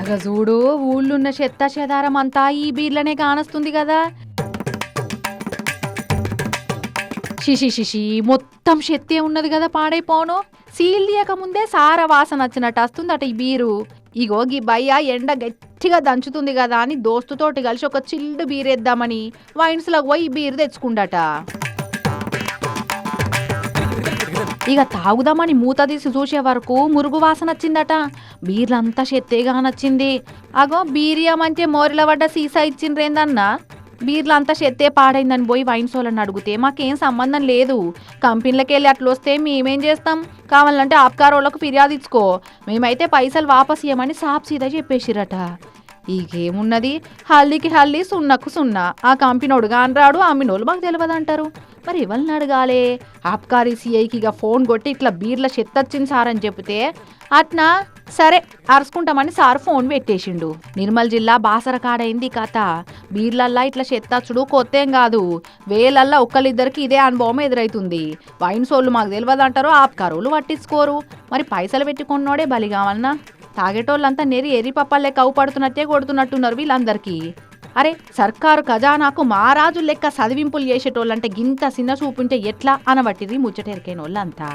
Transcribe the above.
అగ చూడు, ఊళ్ళున్న చెత్త చెదారం అంతా ఈ బీర్లనే కానొస్తుంది కదా. శిషి మొత్తం చెత్తే ఉన్నది కదా, పాడైపోను. సీల్ తీయక ముందే సార వాసన వచ్చినట్టు వస్తుందట ఈ బీరు. ఇగో గీ బయ్య ఎండ గట్టిగా దంచుతుంది కదా అని దోస్తుతోటి కలిసి ఒక చిల్డ్ బీరేద్దామని వైన్స్లోకి పోయి ఈ బీరు తెచ్చుకుండట. ఇక తాగుదామని మూత తీసి చూసే వరకు మురుగు వాసన వచ్చిందట. బీర్లంతా చెత్తేగా నచ్చింది. అగో బీరియామంటే మోరిల పడ్డ సీసా ఇచ్చిండ్రేందన్నా. బీర్లంతా చెత్తే పాడైందని పోయి వైన్ సోలని అడిగితే మాకేం సంబంధం లేదు, కంపెనీలకి వెళ్ళి అట్లా వస్తే మేమేం చేస్తాం, కావాలంటే ఆప్కారోళ్ళకు ఫిర్యాదు ఇచ్చుకో, మేమైతే పైసలు వాపస్ ఇవ్వమని సాప్ సీదా చెప్పేసిరట. ఇకేమున్నది, హల్లీకి హల్లీ సున్నకు సున్నా. ఆ కంపెనోడు కానరాడు, అమ్మినోళ్ళు మాకు తెలియదంటారు. మరి ఎవరిని అడగాలి? ఆబ్కారీ సిఐకి ఇక ఫోన్ కొట్టి ఇట్లా బీర్ల చెత్తొచ్చింది సార్ అని చెప్తే అట్నా సరే అరుచుకుంటామని సార్ ఫోన్ పెట్టేసిండు. నిర్మల్ జిల్లా బాసర కాడైంది కథ. బీర్లల్లా ఇట్లా చెత్తచ్చుడు కొత్తేం కాదు, వేలల్లా ఒక్కళ్ళిద్దరికి ఇదే అనుభవం ఎదురైతుంది. వైన్ సోళ్ళు మాకు తెలియదంటారు, ఆబ్కారోళ్ళు పట్టించుకోరు. మరి పైసలు పెట్టుకున్నోడే బలి కావాలన్నా. తాగేటోళ్ళంతా ఎరి పప్పల్లే కవ్వు పడుతున్నట్టే కొడుతున్నట్టున్నారు వీళ్ళందరికీ. అరే సర్కారు ఖజానాకు మహారాజు లెక్క చదివింపులు చేసేటోళ్ళంటే గింత చిన్న చూపుంటే ఎట్లా అనబట్టిరి ముచ్చటెరికైనోళ్ళంతా.